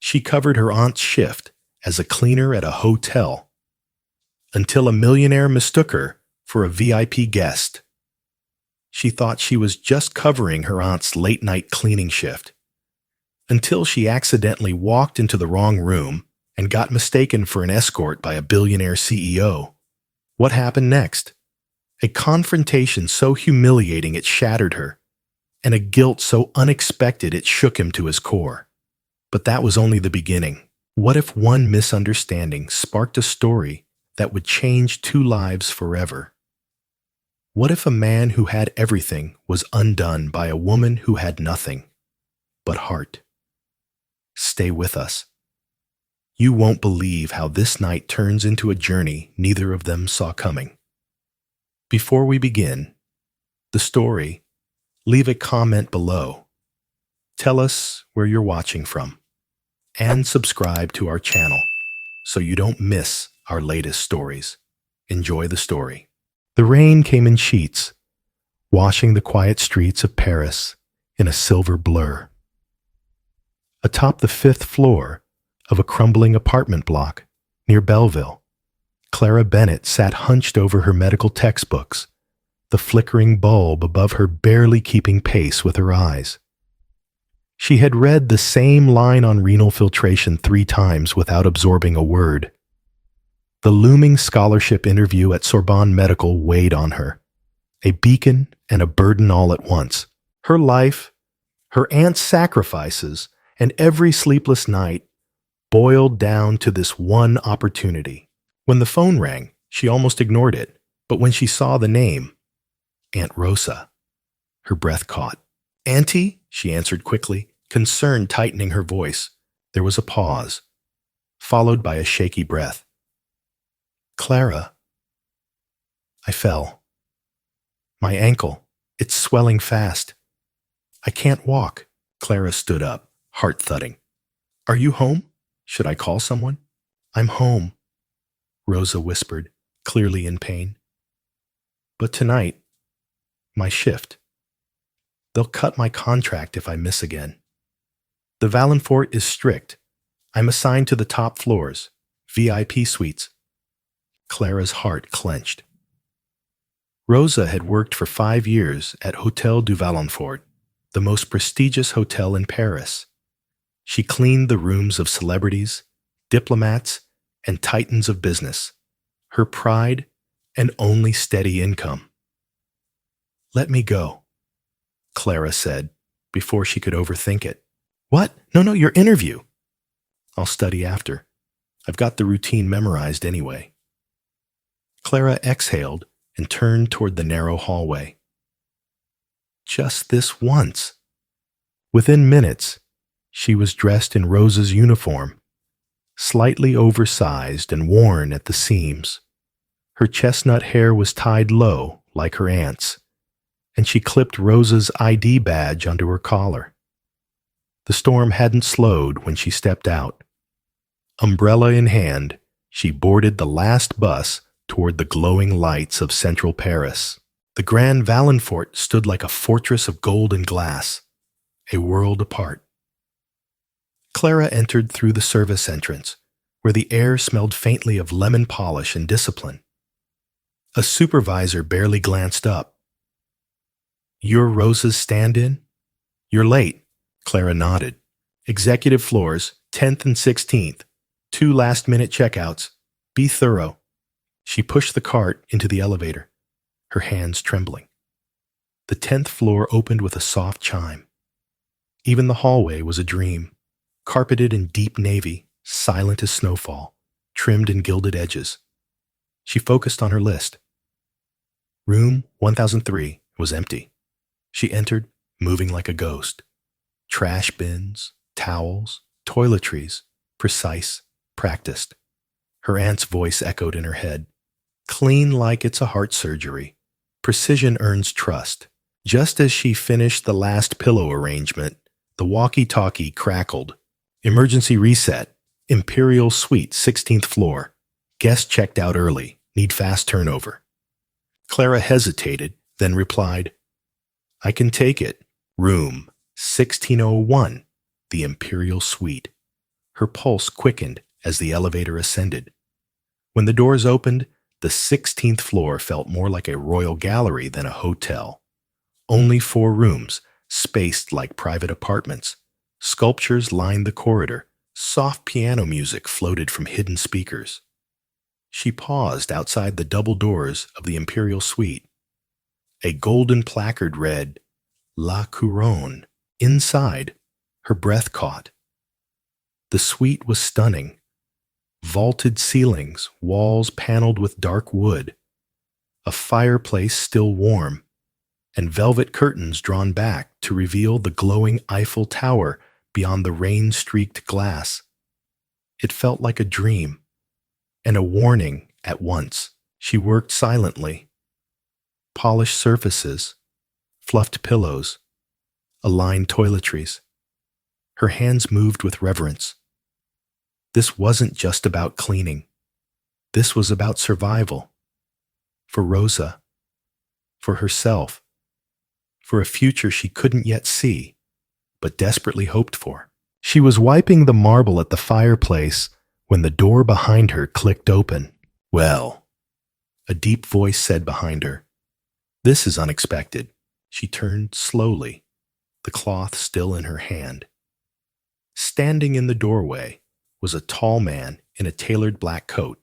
She covered her aunt's shift as a cleaner at a hotel until a millionaire mistook her for a VIP guest. She thought she was just covering her aunt's late-night cleaning shift until she accidentally walked into the wrong room and got mistaken for an escort by a billionaire CEO. What happened next? A confrontation so humiliating it shattered her, and a guilt so unexpected it shook him to his core. But that was only the beginning. What if one misunderstanding sparked a story that would change two lives forever? What if a man who had everything was undone by a woman who had nothing but heart? Stay with us. You won't believe how this night turns into a journey neither of them saw coming. Before we begin the story, leave a comment below. Tell us where you're watching from, and subscribe to our channel so you don't miss our latest stories. Enjoy the story. The rain came in sheets, washing the quiet streets of Paris in a silver blur. Atop the 5th floor of a crumbling apartment block near Belleville, Clara Bennett sat hunched over her medical textbooks, the flickering bulb above her barely keeping pace with her eyes. She had read the same line on renal filtration 3 times without absorbing a word. The looming scholarship interview at Sorbonne Medical weighed on her, a beacon and a burden all at once. Her life, her aunt's sacrifices, and every sleepless night boiled down to this one opportunity. When the phone rang, she almost ignored it, but when she saw the name, Aunt Rosa, her breath caught. "Auntie?" she answered quickly, concern tightening her voice. There was a pause, followed by a shaky breath. "Clara, I fell. My ankle, it's swelling fast. I can't walk." Clara stood up, heart thudding. "Are you home? Should I call someone?" "I'm home," Rosa whispered, clearly in pain. "But tonight, my shift. They'll cut my contract if I miss again. The Valenfort is strict. I'm assigned to the top floors, VIP suites." Clara's heart clenched. Rosa had worked for 5 years at Hôtel du Valenfort, the most prestigious hotel in Paris. She cleaned the rooms of celebrities, diplomats, and titans of business, her pride and only steady income. "Let me go," Clara said, before she could overthink it. "What? No, your interview." "I'll study after. I've got the routine memorized anyway." Clara exhaled and turned toward the narrow hallway. Just this once. Within minutes, she was dressed in Rosa's uniform, slightly oversized and worn at the seams. Her chestnut hair was tied low, like her aunt's, and she clipped Rosa's ID badge onto her collar. The storm hadn't slowed when she stepped out. Umbrella in hand, she boarded the last bus toward the glowing lights of central Paris. The Grand Valenfort stood like a fortress of gold and glass, a world apart. Clara entered through the service entrance, where the air smelled faintly of lemon polish and discipline. A supervisor barely glanced up. "You're Rosa's stand-in? You're late," Clara nodded. "Executive floors, 10th and 16th. 2 last-minute checkouts. Be thorough." She pushed the cart into the elevator, her hands trembling. The 10th floor opened with a soft chime. Even the hallway was a dream, carpeted in deep navy, silent as snowfall, trimmed in gilded edges. She focused on her list. Room 1003 was empty. She entered, moving like a ghost. Trash bins, towels, toiletries, precise, practiced. Her aunt's voice echoed in her head. "Clean like it's a heart surgery. Precision earns trust." Just as she finished the last pillow arrangement, the walkie-talkie crackled. "Emergency reset. Imperial Suite, 16th floor. Guest checked out early. Need fast turnover." Clara hesitated, then replied, "I can take it. Room 1601, the Imperial Suite." Her pulse quickened as the elevator ascended. When the doors opened, the 16th floor felt more like a royal gallery than a hotel. Only 4 rooms, spaced like private apartments. Sculptures lined the corridor. Soft piano music floated from hidden speakers. She paused outside the double doors of the imperial suite. A golden placard read, La Couronne. Inside, her breath caught. The suite was stunning. Vaulted ceilings, walls paneled with dark wood, a fireplace still warm, and velvet curtains drawn back to reveal the glowing Eiffel Tower beyond the rain-streaked glass. It felt like a dream, and a warning at once. She worked silently. Polished surfaces, fluffed pillows, aligned toiletries. Her hands moved with reverence. This wasn't just about cleaning. This was about survival. For Rosa. For herself. For a future she couldn't yet see, but desperately hoped for. She was wiping the marble at the fireplace when the door behind her clicked open. Well, a deep voice said behind her, "This is unexpected." She turned slowly, the cloth still in her hand. Standing in the doorway was a tall man in a tailored black coat,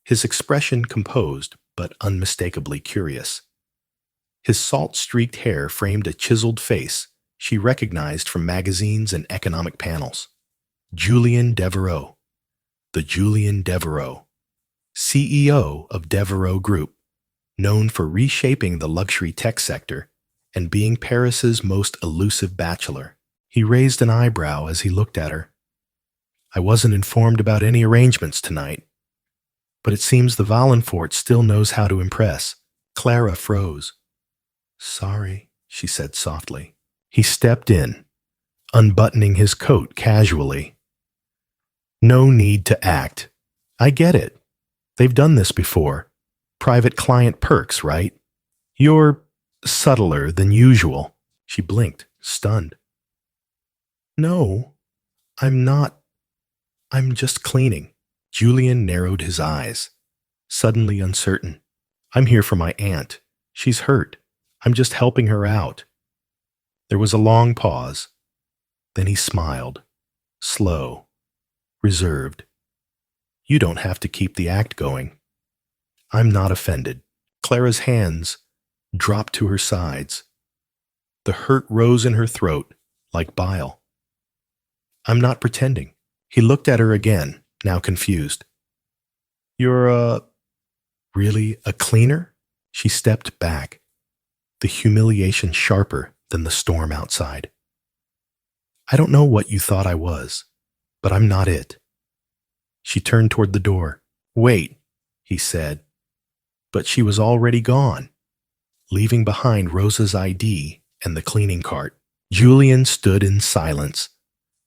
his expression composed but unmistakably curious. His salt-streaked hair framed a chiseled face she recognized from magazines and economic panels. Julien Deveraux, the Julien Deveraux, CEO of Deveraux Group, known for reshaping the luxury tech sector and being Paris's most elusive bachelor. He raised an eyebrow as he looked at her. "I wasn't informed about any arrangements tonight, but it seems the Valenfort still knows how to impress." Clara froze. "Sorry," she said softly. He stepped in, unbuttoning his coat casually. "No need to act. I get it. They've done this before. Private client perks, right? You're subtler than usual." She blinked, stunned. "No, I'm not. I'm just cleaning." Julien narrowed his eyes, suddenly uncertain. "I'm here for my aunt. She's hurt. I'm just helping her out." There was a long pause. Then he smiled, slow, reserved. "You don't have to keep the act going. I'm not offended." Clara's hands dropped to her sides. The hurt rose in her throat like bile. "I'm not pretending." He looked at her again, now confused. "You're really a cleaner?" She stepped back, the humiliation sharper than the storm outside. "I don't know what you thought I was, but I'm not it." She turned toward the door. "Wait," he said. But she was already gone, leaving behind Rosa's ID and the cleaning cart. Julien stood in silence,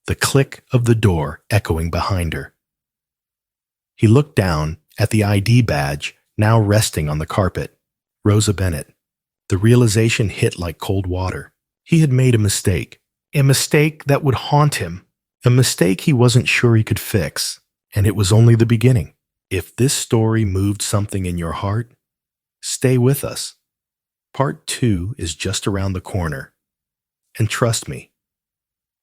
the click of the door echoing behind her. He looked down at the ID badge now resting on the carpet. Rosa Bennett. The realization hit like cold water. He had made a mistake that would haunt him, a mistake he wasn't sure he could fix, and it was only the beginning. If this story moved something in your heart, stay with us. Part 2 is just around the corner. And trust me,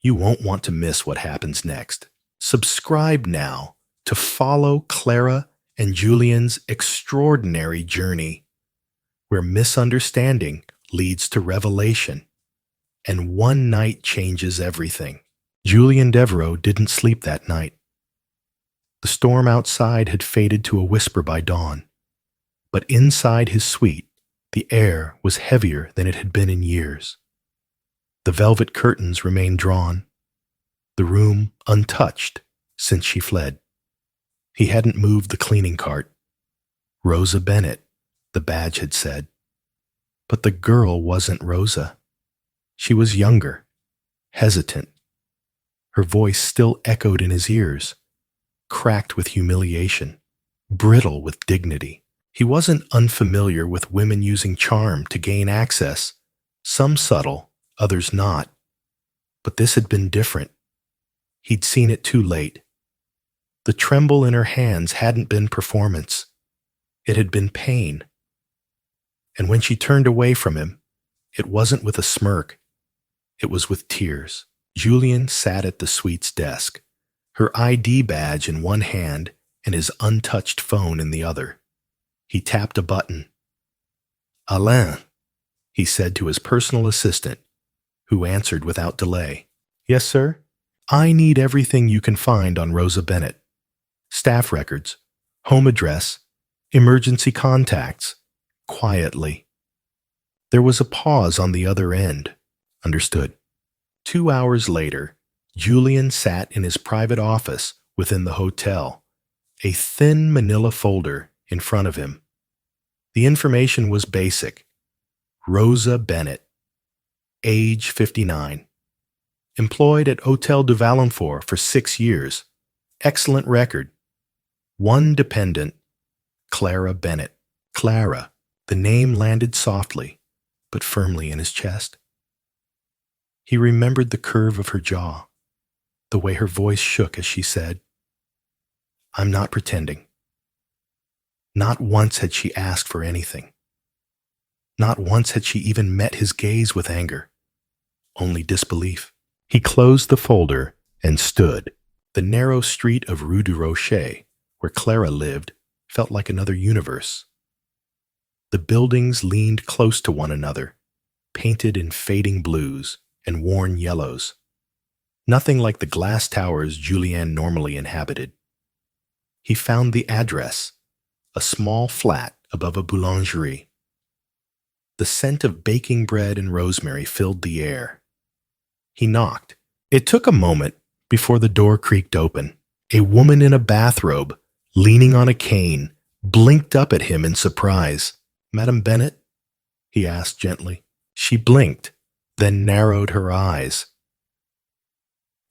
you won't want to miss what happens next. Subscribe now to follow Clara and Julien's extraordinary journey, where misunderstanding leads to revelation, and one night changes everything. Julien Deveraux didn't sleep that night. The storm outside had faded to a whisper by dawn, but inside his suite, the air was heavier than it had been in years. The velvet curtains remained drawn, the room untouched since she fled. He hadn't moved the cleaning cart. Rosa Bennett, the badge had said. But the girl wasn't Rosa. She was younger, hesitant. Her voice still echoed in his ears, cracked with humiliation, brittle with dignity. He wasn't unfamiliar with women using charm to gain access, some subtle, others not. But this had been different. He'd seen it too late. The tremble in her hands hadn't been performance. It had been pain. And when she turned away from him, it wasn't with a smirk. It was with tears. Julien sat at the suite's desk, her ID badge in one hand and his untouched phone in the other. He tapped a button. "Alain," he said to his personal assistant, who answered without delay. "Yes, sir? I need everything you can find on Rosa Bennett. Staff records, home address, emergency contacts." Quietly. There was a pause on the other end. Understood. 2 hours later, Julien sat in his private office within the hotel, a thin manila folder in front of him. The information was basic. Rosa Bennett, age 59. Employed at Hotel de Valenfort for 6 years. Excellent record. One dependent, Clara Bennett. Clara. The name landed softly, but firmly in his chest. He remembered the curve of her jaw, the way her voice shook as she said, "I'm not pretending." Not once had she asked for anything. Not once had she even met his gaze with anger, only disbelief. He closed the folder and stood. The narrow street of Rue du Rocher, where Clara lived, felt like another universe. The buildings leaned close to one another, painted in fading blues and worn yellows. Nothing like the glass towers Julien normally inhabited. He found the address, a small flat above a boulangerie. The scent of baking bread and rosemary filled the air. He knocked. It took a moment before the door creaked open. A woman in a bathrobe, leaning on a cane, blinked up at him in surprise. "Madame Bennett?" he asked gently. She blinked, then narrowed her eyes.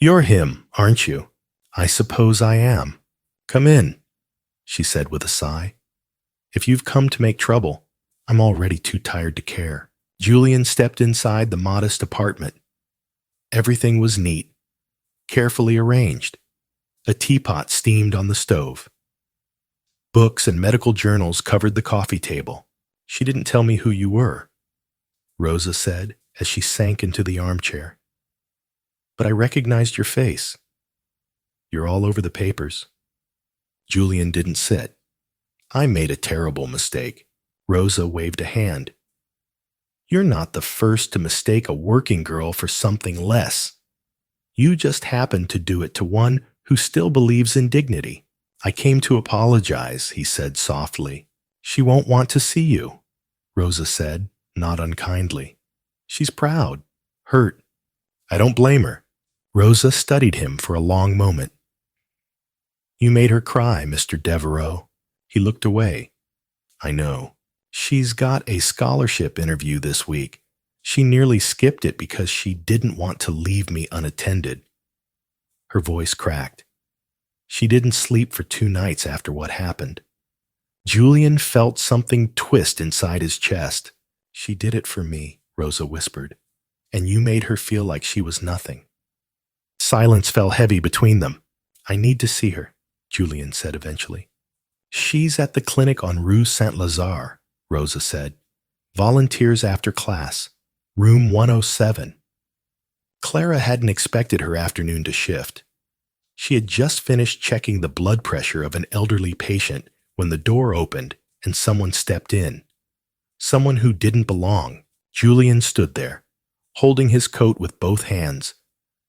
"You're him, aren't you?" "I suppose I am. Come in," she said with a sigh. "If you've come to make trouble, I'm already too tired to care." Julien stepped inside the modest apartment. Everything was neat, carefully arranged. A teapot steamed on the stove. Books and medical journals covered the coffee table. "She didn't tell me who you were," Rosa said as she sank into the armchair. "But I recognized your face. You're all over the papers." Julien didn't sit. "I made a terrible mistake." Rosa waved a hand. "You're not the first to mistake a working girl for something less. You just happened to do it to one who still believes in dignity." "I came to apologize," he said softly. "She won't want to see you," Rosa said, not unkindly. "She's proud, hurt. I don't blame her." Rosa studied him for a long moment. "You made her cry, Mr. Deveraux." He looked away. "I know. She's got a scholarship interview this week. She nearly skipped it because she didn't want to leave me unattended." Her voice cracked. "She didn't sleep for 2 nights after what happened." Julien felt something twist inside his chest. "She did it for me," Rosa whispered, "and you made her feel like she was nothing." Silence fell heavy between them. "I need to see her," Julien said eventually. "She's at the clinic on Rue Saint-Lazare," Rosa said. "Volunteers after class. Room 107. Clara hadn't expected her afternoon to shift. She had just finished checking the blood pressure of an elderly patient when the door opened and someone stepped in. Someone who didn't belong. Julien stood there, holding his coat with both hands.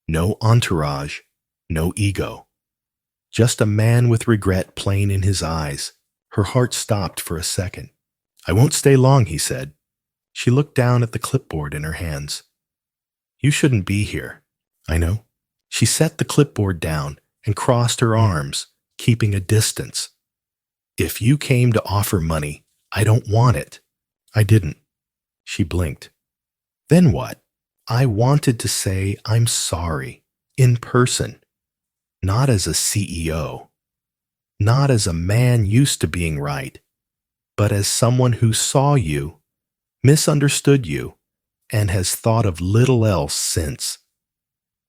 No entourage, no ego. Just a man with regret plain in his eyes. Her heart stopped for a second. "I won't stay long," he said. She looked down at the clipboard in her hands. "You shouldn't be here." "I know." She set the clipboard down and crossed her arms, keeping a distance. "If you came to offer money, I don't want it." "I didn't." She blinked. "Then what?" "I wanted to say I'm sorry, in person, not as a CEO, not as a man used to being right, but as someone who saw you, misunderstood you, and has thought of little else since."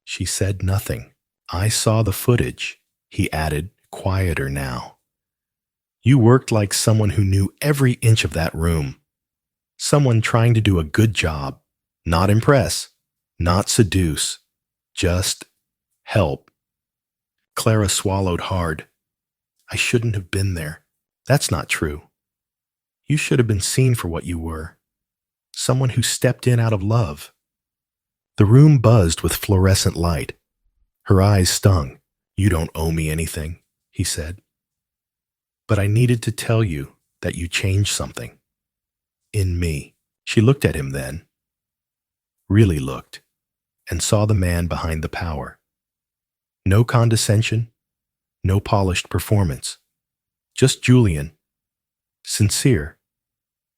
She said nothing. "I saw the footage," he added quieter now. You worked like someone who knew every inch of that room. Someone trying to do a good job, not impress, not seduce, just help. Clara swallowed hard. I shouldn't have been there. That's not true. You should have been seen for what you were. Someone who stepped in out of love. The room buzzed with fluorescent light. Her eyes stung. You don't owe me anything, he said. But I needed to tell you that you changed something. In me. She looked at him then. Really looked. And saw the man behind the power. No condescension. No polished performance. Just Julien. Sincere.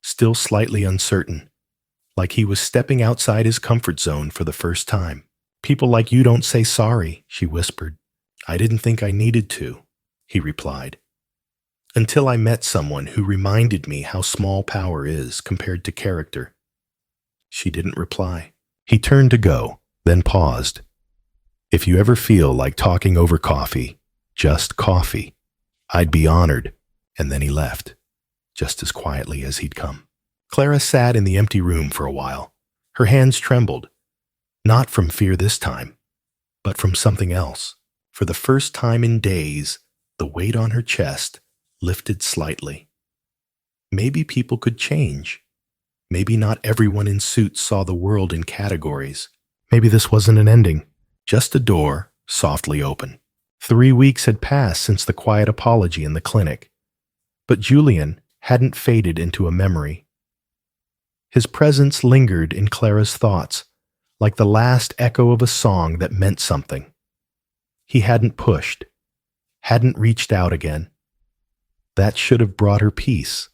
Still slightly uncertain. Like he was stepping outside his comfort zone for the first time. People like you don't say sorry, she whispered. I didn't think I needed to, he replied. Until I met someone who reminded me how small power is compared to character. She didn't reply. He turned to go, then paused. If you ever feel like talking over coffee, just coffee, I'd be honored. And then he left, just as quietly as he'd come. Clara sat in the empty room for a while. Her hands trembled, not from fear this time, but from something else. For the first time in days, the weight on her chest lifted slightly. Maybe people could change. Maybe not everyone in suits saw the world in categories. Maybe this wasn't an ending, just a door softly open. 3 weeks had passed since the quiet apology in the clinic, but Julien hadn't faded into a memory. His presence lingered in Clara's thoughts, like the last echo of a song that meant something. He hadn't pushed, hadn't reached out again. That should have brought her peace,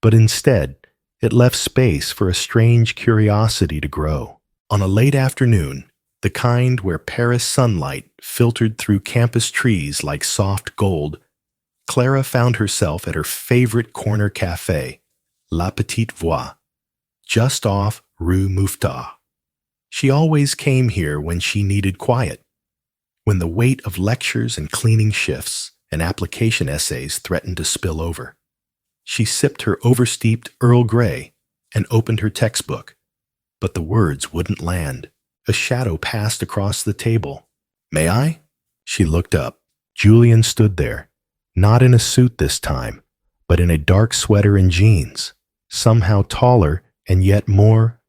but instead, it left space for a strange curiosity to grow. On a late afternoon, the kind where Paris sunlight filtered through campus trees like soft gold, Clara found herself at her favorite corner cafe, La Petite Voix, just off Rue Mouffetard. She always came here when she needed quiet, when the weight of lectures and cleaning shifts and application essays threatened to spill over. She sipped her oversteeped Earl Grey and opened her textbook, but the words wouldn't land. A shadow passed across the table. May I? She looked up. Julien stood there, not in a suit this time, but in a dark sweater and jeans, somehow taller and yet more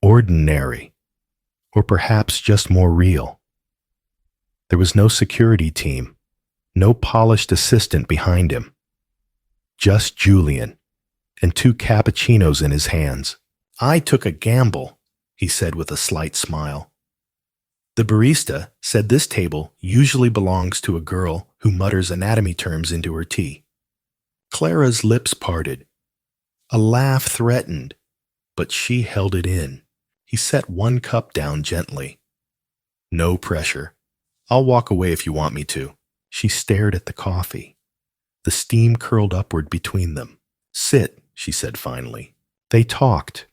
ordinary, or perhaps just more real. There was no security team, no polished assistant behind him. Just Julien, and 2 cappuccinos in his hands. I took a gamble, he said with a slight smile. The barista said this table usually belongs to a girl who mutters anatomy terms into her tea. Clara's lips parted. A laugh threatened, but she held it in. He set 1 cup down gently. No pressure. I'll walk away if you want me to. She stared at the coffee. The steam curled upward between them. Sit, she said finally. They talked.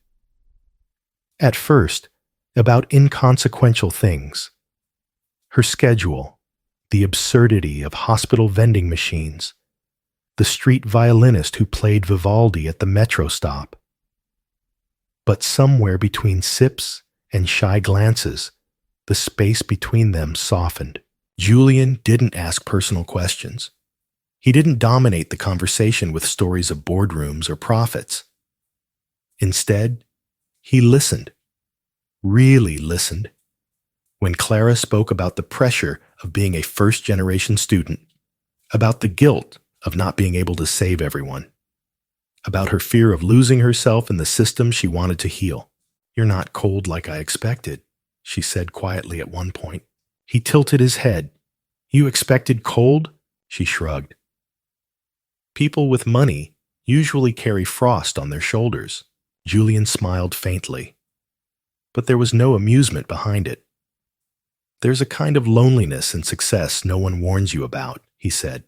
At first, about inconsequential things. Her schedule, the absurdity of hospital vending machines, the street violinist who played Vivaldi at the metro stop. But somewhere between sips and shy glances, the space between them softened. Julien didn't ask personal questions. He didn't dominate the conversation with stories of boardrooms or profits. Instead, he listened, really listened. When Clara spoke about the pressure of being a first-generation student, about the guilt of not being able to save everyone, about her fear of losing herself in the system she wanted to heal. You're not cold like I expected, she said quietly at one point. He tilted his head. You expected cold? She shrugged. People with money usually carry frost on their shoulders. Julien smiled faintly. But there was no amusement behind it. There's a kind of loneliness in success no one warns you about, he said.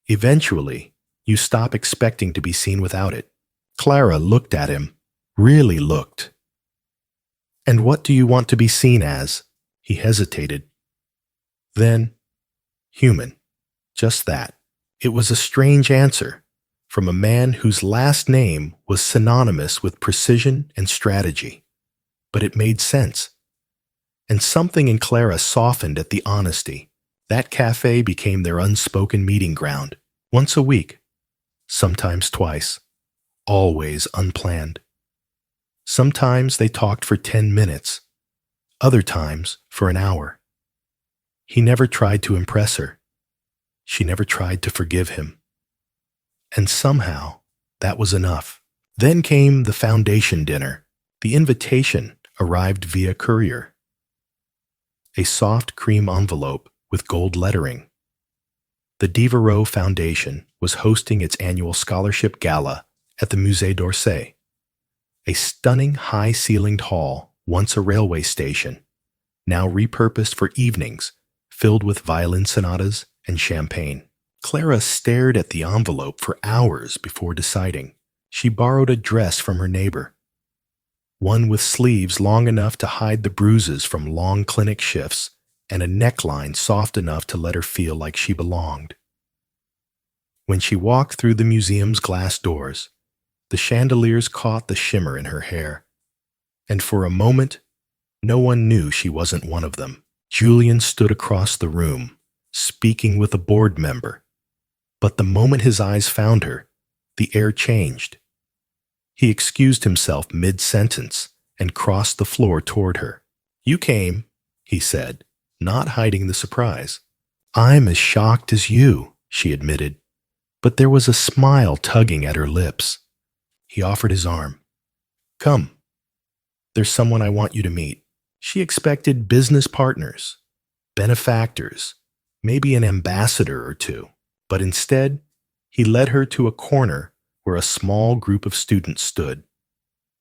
Eventually, you stop expecting to be seen without it. Clara looked at him, really looked. And what do you want to be seen as? He hesitated. Then, human. Just that. It was a strange answer from a man whose last name was synonymous with precision and strategy. But it made sense. And something in Clara softened at the honesty. That cafe became their unspoken meeting ground. Once a week, sometimes twice, always unplanned. Sometimes they talked for 10 minutes, other times for an hour. He never tried to impress her. She never tried to forgive him. And somehow, that was enough. Then came the foundation dinner. The invitation arrived via courier. A soft cream envelope with gold lettering. The Deveraux Foundation was hosting its annual scholarship gala at the Musée d'Orsay, a stunning high-ceilinged hall, once a railway station, now repurposed for evenings, filled with violin sonatas and champagne. Clara stared at the envelope for hours before deciding. She borrowed a dress from her neighbor, one with sleeves long enough to hide the bruises from long clinic shifts and a neckline soft enough to let her feel like she belonged. When she walked through the museum's glass doors, the chandeliers caught the shimmer in her hair, and for a moment, no one knew she wasn't one of them. Julien stood across the room, speaking with a board member, but the moment his eyes found her, the air changed. He excused himself mid-sentence and crossed the floor toward her. "You came," he said, not hiding the surprise. "I'm as shocked as you," she admitted, but there was a smile tugging at her lips. He offered his arm. "Come. There's someone I want you to meet." She expected business partners, benefactors, maybe an ambassador or two, but instead, he led her to a corner where a small group of students stood,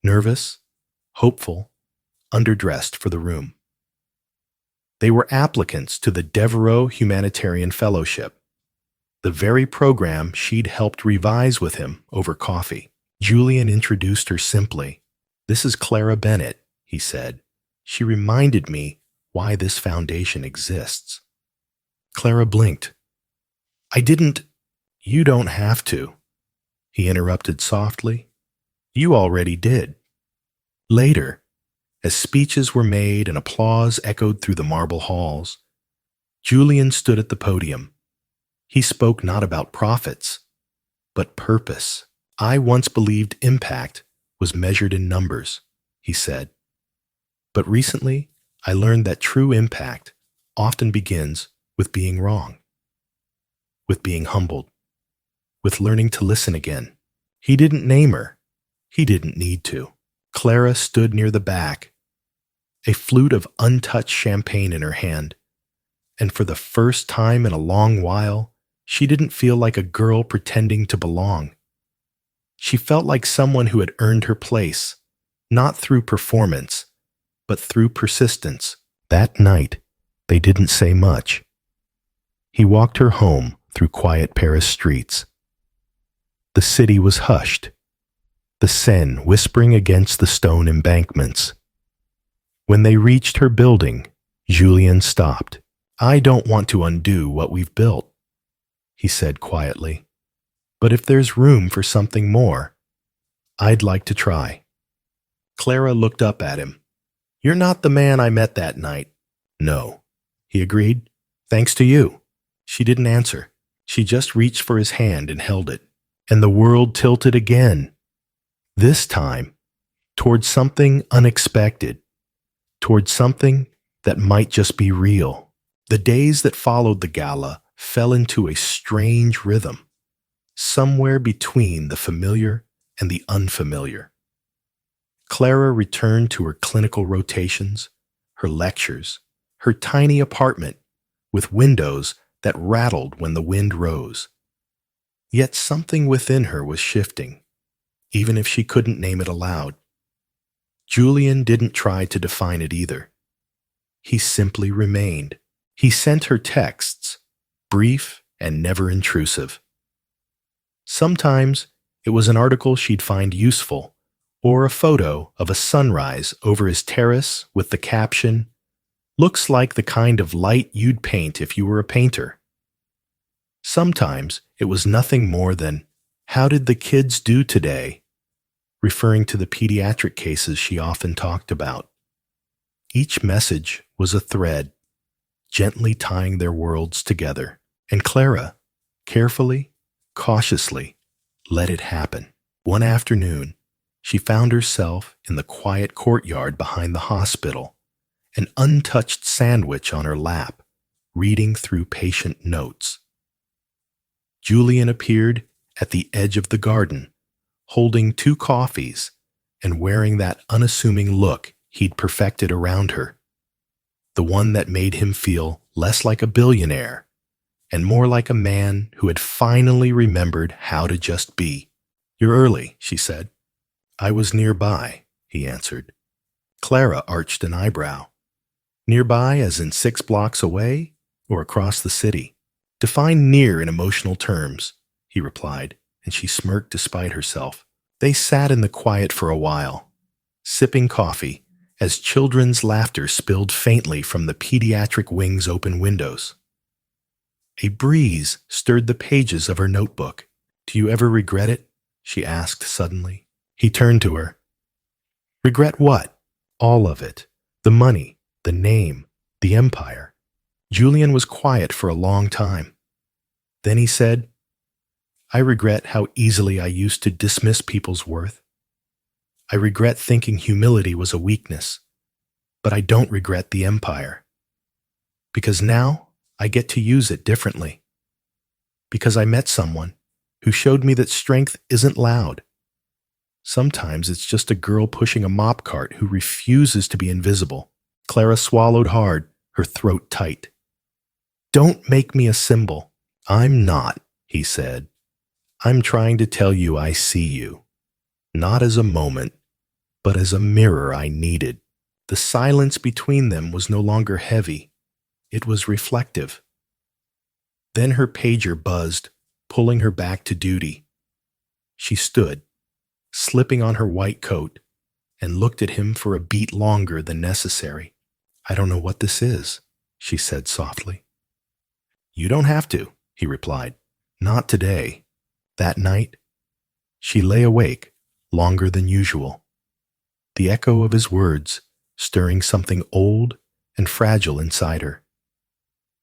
nervous, hopeful, underdressed for the room. They were applicants to the Deveraux Humanitarian Fellowship, the very program she'd helped revise with him over coffee. Julien introduced her simply. "This is Clara Bennett," he said. "She reminded me why this foundation exists." Clara blinked. "You don't have to," he interrupted softly. "You already did." Later, as speeches were made and applause echoed through the marble halls, Julien stood at the podium. He spoke not about profits, but purpose. "I once believed impact was measured in numbers," he said. "But recently, I learned that true impact often begins with being wrong, with being humbled, with learning to listen again." He didn't name her. He didn't need to. Clara stood near the back, a flute of untouched champagne in her hand, and for the first time in a long while, she didn't feel like a girl pretending to belong. She felt like someone who had earned her place, not through performance, but through persistence. That night, they didn't say much. He walked her home through quiet Paris streets. The city was hushed, the Seine whispering against the stone embankments. When they reached her building, Julien stopped. "I don't want to undo what we've built," he said quietly. "But if there's room for something more, I'd like to try." Clara looked up at him. "You're not the man I met that night." "No," he agreed. "Thanks to you." She didn't answer. She just reached for his hand and held it. And the world tilted again. This time, towards something unexpected, towards something that might just be real. The days that followed the gala fell into a strange rhythm, somewhere between the familiar and the unfamiliar. Clara returned to her clinical rotations, her lectures, her tiny apartment with windows that rattled when the wind rose. Yet something within her was shifting, even if she couldn't name it aloud. Julien didn't try to define it either. He simply remained. He sent her texts, brief and never intrusive. Sometimes it was an article she'd find useful, or a photo of a sunrise over his terrace with the caption, "Looks like the kind of light you'd paint if you were a painter." Sometimes it was nothing more than, "How did the kids do today?" referring to the pediatric cases she often talked about. Each message was a thread, gently tying their worlds together, and Clara, carefully, cautiously, let it happen. One afternoon, she found herself in the quiet courtyard behind the hospital, an untouched sandwich on her lap, reading through patient notes. Julien appeared at the edge of the garden, holding 2 coffees and wearing that unassuming look he'd perfected around her, the one that made him feel less like a billionaire and more like a man who had finally remembered how to just be. "You're early," she said. "I was nearby," he answered. Clara arched an eyebrow. "Nearby as in 6 blocks away or across the city?" "Define near in emotional terms," he replied, and she smirked despite herself. They sat in the quiet for a while, sipping coffee, as children's laughter spilled faintly from the pediatric wing's open windows. A breeze stirred the pages of her notebook. "Do you ever regret it?" she asked suddenly. He turned to her. "Regret what?" "All of it. The money, the name, the empire." Julien was quiet for a long time. Then he said, "I regret how easily I used to dismiss people's worth. I regret thinking humility was a weakness, but I don't regret the empire. Because now I get to use it differently. Because I met someone who showed me that strength isn't loud. Sometimes it's just a girl pushing a mop cart who refuses to be invisible." Clara swallowed hard, her throat tight. "Don't make me a symbol." "I'm not," he said. "I'm trying to tell you I see you, not as a moment, but as a mirror I needed." The silence between them was no longer heavy. It was reflective. Then her pager buzzed, pulling her back to duty. She stood, slipping on her white coat, and looked at him for a beat longer than necessary. "I don't know what this is," she said softly. "You don't have to," he replied. "Not today." That night, she lay awake longer than usual, the echo of his words stirring something old and fragile inside her.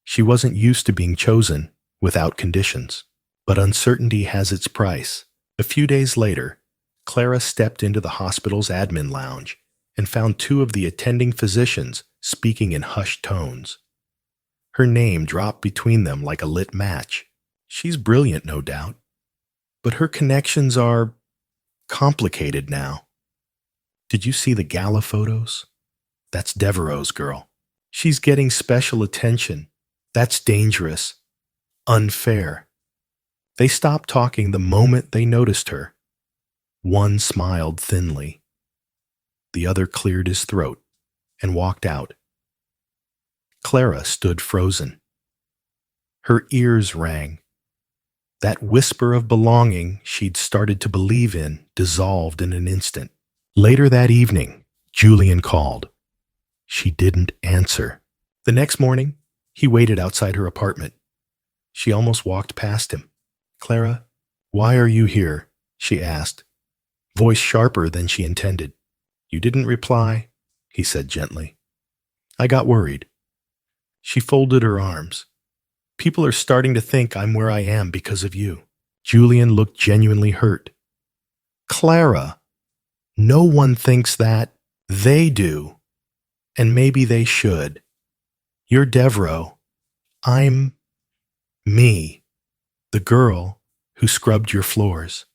She wasn't used to being chosen without conditions, but uncertainty has its price. A few days later, Clara stepped into the hospital's admin lounge and found 2 of the attending physicians speaking in hushed tones. Her name dropped between them like a lit match. She's brilliant, no doubt, but her connections are complicated now. "Did you see the gala photos? That's Deveraux's girl. She's getting special attention. That's dangerous. Unfair." They stopped talking the moment they noticed her. One smiled thinly. The other cleared his throat and walked out. Clara stood frozen. Her ears rang. That whisper of belonging she'd started to believe in dissolved in an instant. Later that evening, Julien called. She didn't answer. The next morning, he waited outside her apartment. She almost walked past him. "Clara, why are you here?" she asked, voice sharper than she intended. "You didn't reply," he said gently. "I got worried." She folded her arms. "People are starting to think I'm where I am because of you." Julien looked genuinely hurt. "Clara, no one thinks that. They do. And maybe they should. You're Deveraux. I'm me, the girl who scrubbed your floors."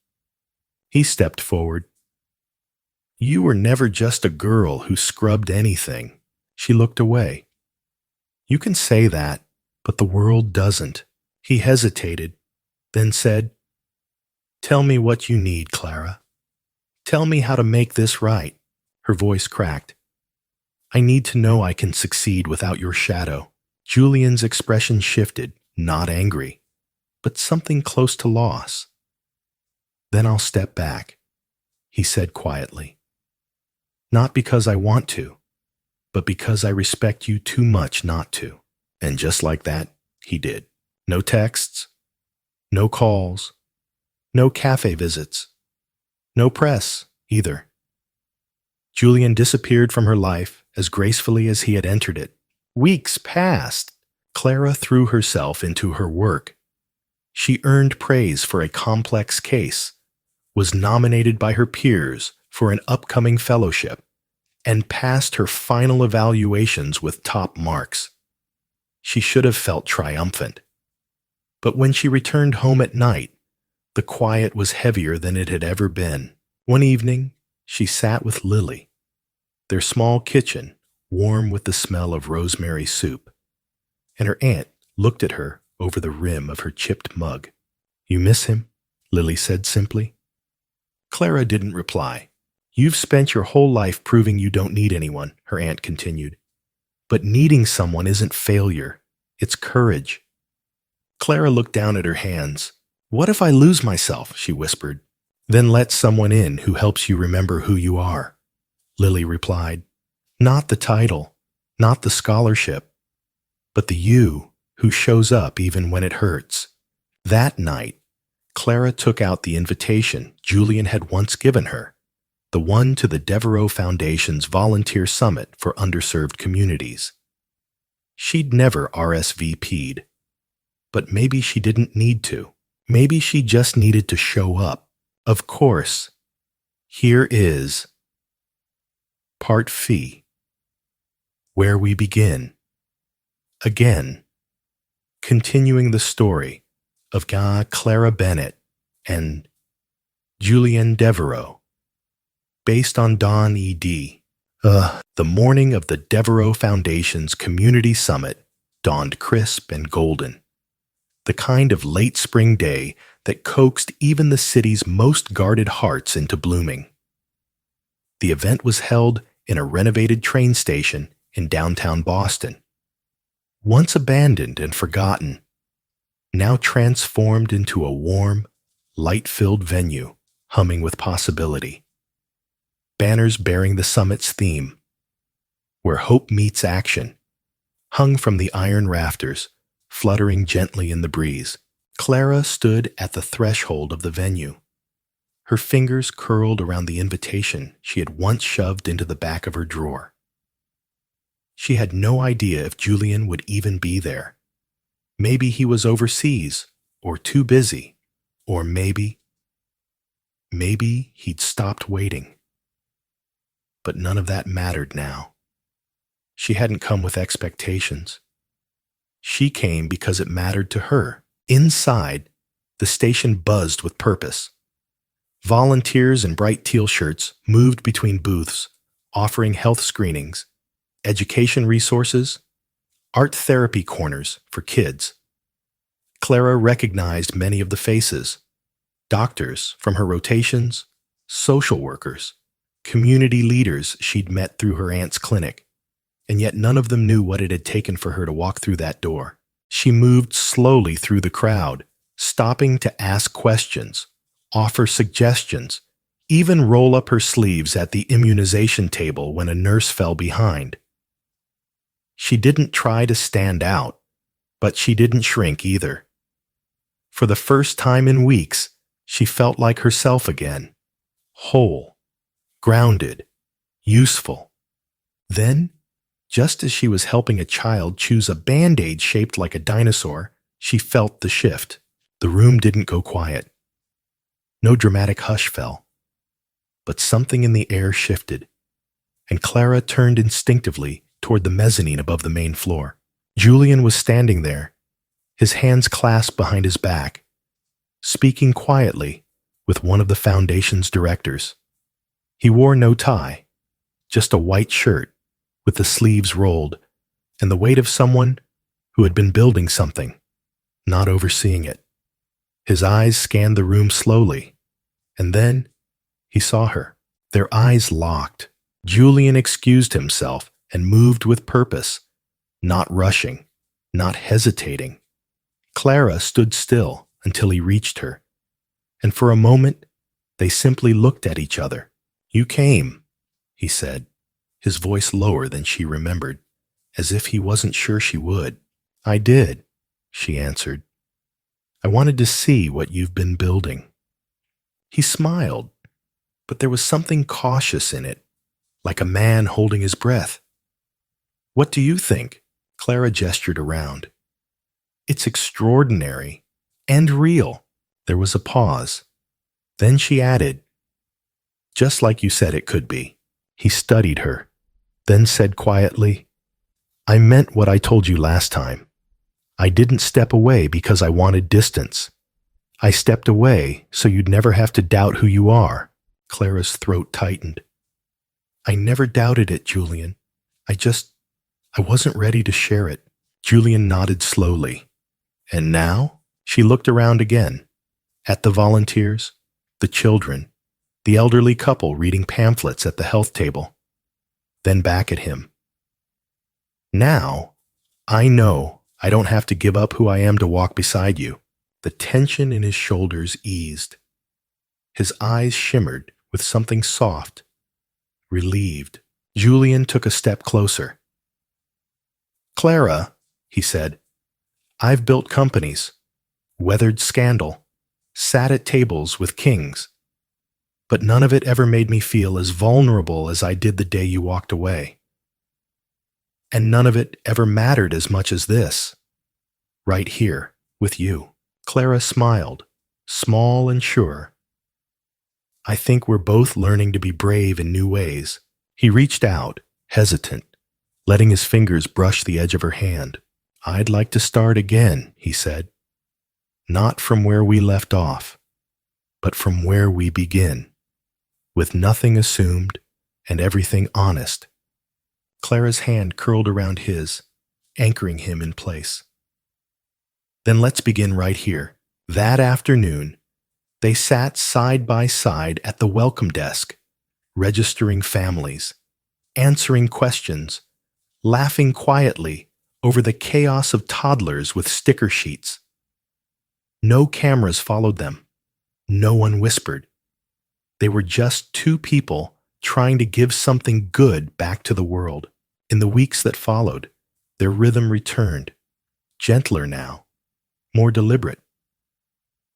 He stepped forward. "You were never just a girl who scrubbed anything." She looked away. "You can say that, but the world doesn't." He hesitated, then said, "Tell me what you need, Clara. Tell me how to make this right." Her voice cracked. "I need to know I can succeed without your shadow." Julien's expression shifted, not angry, but something close to loss. "Then I'll step back," he said quietly. "Not because I want to, but because I respect you too much not to." And just like that, he did. No texts, No calls, no cafe visits, no press either. Julien disappeared from her life as gracefully as he had entered it. Weeks passed. Clara threw herself into her work. She earned praise for a complex case, was nominated by her peers for an upcoming fellowship, and passed her final evaluations with top marks. She should have felt triumphant. But when she returned home at night, the quiet was heavier than it had ever been. One evening, she sat with Lily, their small kitchen warm with the smell of rosemary soup, and her aunt looked at her over the rim of her chipped mug. "You miss him?" Lily said simply. Clara didn't reply. "You've spent your whole life proving you don't need anyone," her aunt continued. "But needing someone isn't failure. It's courage." Clara looked down at her hands. "What if I lose myself?" she whispered. "Then let someone in who helps you remember who you are," Lily replied. "Not the title, not the scholarship, but the you who shows up even when it hurts." That night, Clara took out the invitation Julien had once given her, the one to the Deveraux Foundation's Volunteer Summit for Underserved Communities. She'd never RSVP'd, but maybe she didn't need to. Maybe she just needed to show up. Of course, here is Part Fee, where we begin. Again, continuing the story of Clara Bennett and Julien Deveraux, based on Don E.D. The morning of the Deveraux Foundation's Community Summit dawned crisp and golden, the kind of late spring day that coaxed even the city's most guarded hearts into blooming. The event was held in a renovated train station in downtown Boston. Once abandoned and forgotten, now transformed into a warm, light-filled venue humming with possibility. Banners bearing the summit's theme, "Where Hope Meets Action," hung from the iron rafters, fluttering gently in the breeze. Clara stood at the threshold of the venue, her fingers curled around the invitation she had once shoved into the back of her drawer. She had no idea if Julien would even be there. Maybe he was overseas, or too busy, or maybe he'd stopped waiting. But none of that mattered now. She hadn't come with expectations. She came because it mattered to her. Inside, the station buzzed with purpose. Volunteers in bright teal shirts moved between booths, offering health screenings, education resources, art therapy corners for kids. Clara recognized many of the faces: doctors from her rotations, social workers, community leaders she'd met through her aunt's clinic, and yet none of them knew what it had taken for her to walk through that door. She moved slowly through the crowd, stopping to ask questions, offer suggestions, even roll up her sleeves at the immunization table when a nurse fell behind. She didn't try to stand out, but she didn't shrink either. For the first time in weeks, she felt like herself again, whole, grounded, useful. Then, just as she was helping a child choose a Band-Aid shaped like a dinosaur, she felt the shift. The room didn't go quiet. No dramatic hush fell. But something in the air shifted, and Clara turned instinctively toward the mezzanine above the main floor. Julien was standing there, his hands clasped behind his back, speaking quietly with one of the foundation's directors. He wore no tie, just a white shirt with the sleeves rolled, and the weight of someone who had been building something, not overseeing it. His eyes scanned the room slowly, and then he saw her. Their eyes locked. Julien excused himself and moved with purpose, not rushing, not hesitating. Clara stood still until he reached her, and for a moment they simply looked at each other. "You came," he said, his voice lower than she remembered, as if he wasn't sure she would. "I did," she answered. I wanted to see what you've been building." He smiled, but there was something cautious in it, like a man holding his breath. "What do you think?" Clara gestured around. "It's extraordinary and real." There was a pause. Then she added, "Just like you said it could be." He studied her, then said quietly, "I meant what I told you last time. I didn't step away because I wanted distance. I stepped away so you'd never have to doubt who you are." Clara's throat tightened. "I never doubted it, Julien. I wasn't ready to share it." Julien nodded slowly. "And now?" She looked around again, at the volunteers, the children, the elderly couple reading pamphlets at the health table, then back at him. "Now, I know I don't have to give up who I am to walk beside you." The tension in his shoulders eased. His eyes shimmered with something soft, relieved. Julien took a step closer. "Clara," he said, "I've built companies, weathered scandal, sat at tables with kings, but none of it ever made me feel as vulnerable as I did the day you walked away. And none of it ever mattered as much as this, right here with you." Clara smiled, small and sure. "I think we're both learning to be brave in new ways." He reached out, hesitant, letting his fingers brush the edge of her hand. "I'd like to start again," he said. "Not from where we left off, but from where we begin, with nothing assumed and everything honest." Clara's hand curled around his, anchoring him in place. "Then let's begin right here." That afternoon, they sat side by side at the welcome desk, registering families, answering questions, laughing quietly over the chaos of toddlers with sticker sheets. No cameras followed them. No one whispered. They were just two people trying to give something good back to the world. In the weeks that followed, their rhythm returned, gentler now, more deliberate.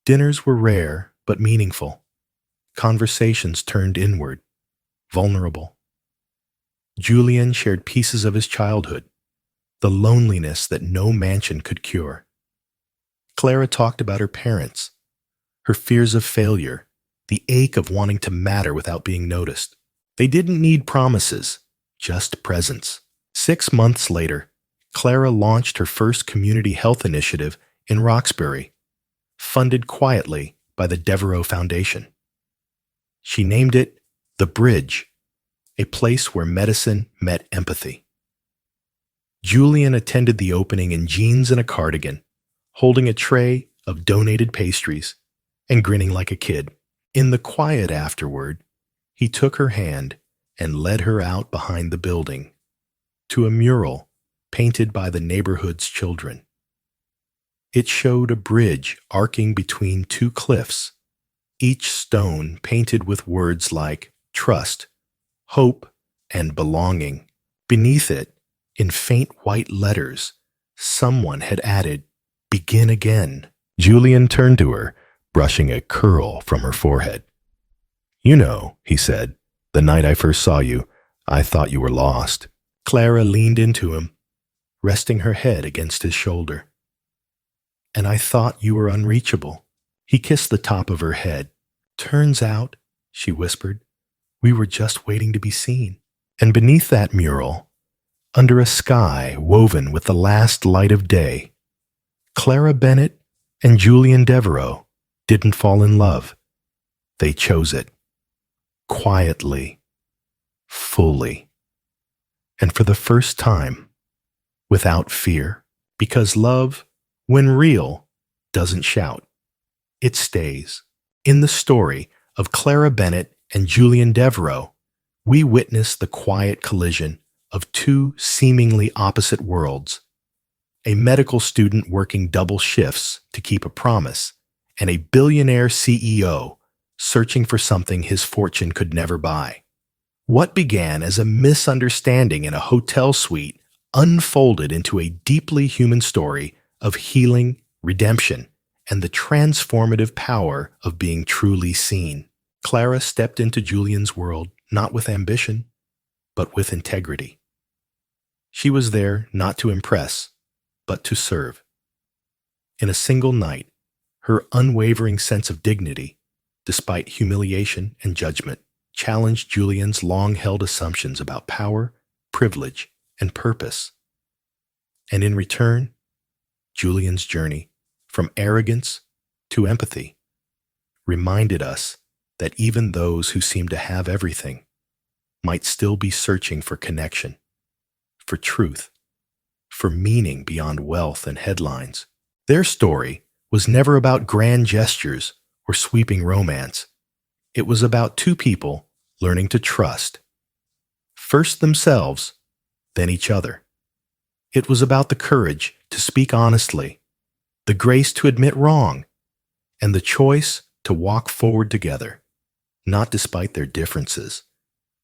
Dinners were rare but meaningful. Conversations turned inward, vulnerable. Julien shared pieces of his childhood, the loneliness that no mansion could cure. Clara talked about her parents, her fears of failure, the ache of wanting to matter without being noticed. They didn't need promises, just presence. 6 months later, Clara launched her first community health initiative in Roxbury, funded quietly by the Deveraux Foundation. She named it The Bridge, a place where medicine met empathy. Julien attended the opening in jeans and a cardigan, holding a tray of donated pastries and grinning like a kid. In the quiet afterward, he took her hand and led her out behind the building to a mural painted by the neighborhood's children. It showed a bridge arcing between two cliffs, each stone painted with words like trust, hope, and belonging. Beneath it, in faint white letters, someone had added, "Begin again." Julien turned to her, brushing a curl from her forehead. "You know," he said, "the night I first saw you, I thought you were lost." Clara leaned into him, resting her head against his shoulder. "And I thought you were unreachable." He kissed the top of her head. "Turns out," she whispered, "we were just waiting to be seen." And beneath that mural, under a sky woven with the last light of day, Clara Bennett and Julien Deveraux didn't fall in love. They chose it. Quietly. Fully. And for the first time, without fear. Because love, when real, doesn't shout. It stays. In the story of Clara Bennett and Julien Deveraux, we witness the quiet collision of two seemingly opposite worlds. A medical student working double shifts to keep a promise, and a billionaire CEO searching for something his fortune could never buy. What began as a misunderstanding in a hotel suite unfolded into a deeply human story of healing, redemption, and the transformative power of being truly seen. Clara stepped into Julien's world not with ambition, but with integrity. She was there not to impress, but to serve. In a single night, her unwavering sense of dignity, despite humiliation and judgment, challenged Julien's long-held assumptions about power, privilege, and purpose. And in return, Julien's journey, from arrogance to empathy, reminded us that even those who seem to have everything might still be searching for connection, for truth, for meaning beyond wealth and headlines. Their story was never about grand gestures or sweeping romance. It was about two people learning to trust, first themselves, then each other. It was about the courage to speak honestly, the grace to admit wrong, and the choice to walk forward together, not despite their differences,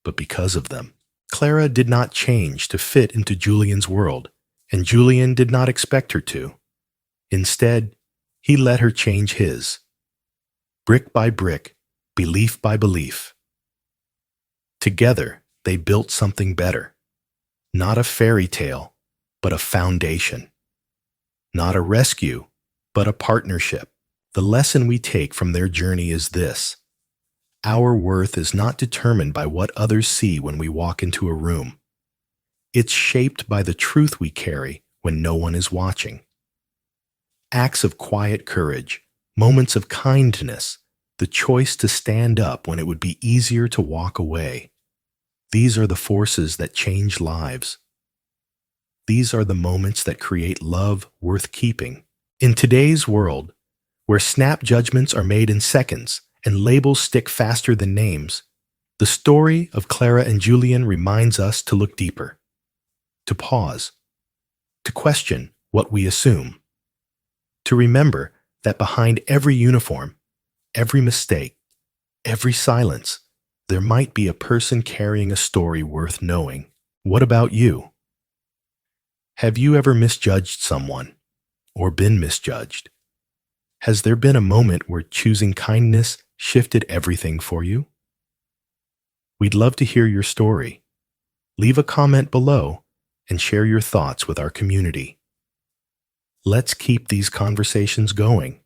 but because of them. Clara did not change to fit into Julien's world, and Julien did not expect her to. Instead, he let her change his. Brick by brick, belief by belief. Together, they built something better. Not a fairy tale, but a foundation. Not a rescue, but a partnership. The lesson we take from their journey is this: our worth is not determined by what others see when we walk into a room. It's shaped by the truth we carry when no one is watching. Acts of quiet courage, moments of kindness, the choice to stand up when it would be easier to walk away. These are the forces that change lives. These are the moments that create love worth keeping. In today's world, where snap judgments are made in seconds and labels stick faster than names, the story of Clara and Julien reminds us to look deeper, to pause, to question what we assume, to remember that behind every uniform, every mistake, every silence, there might be a person carrying a story worth knowing. What about you? Have you ever misjudged someone or been misjudged? Has there been a moment where choosing kindness shifted everything for you? We'd love to hear your story. Leave a comment below and share your thoughts with our community. Let's keep these conversations going,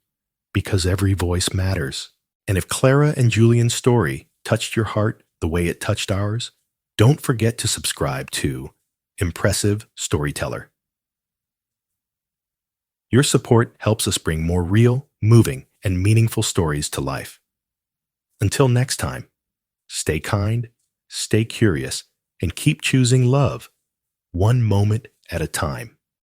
because every voice matters. And if Clara and Julien's story touched your heart the way it touched ours, don't forget to subscribe to Impressive Storyteller. Your support helps us bring more real, moving, and meaningful stories to life. Until next time, stay kind, stay curious, and keep choosing love, one moment at a time.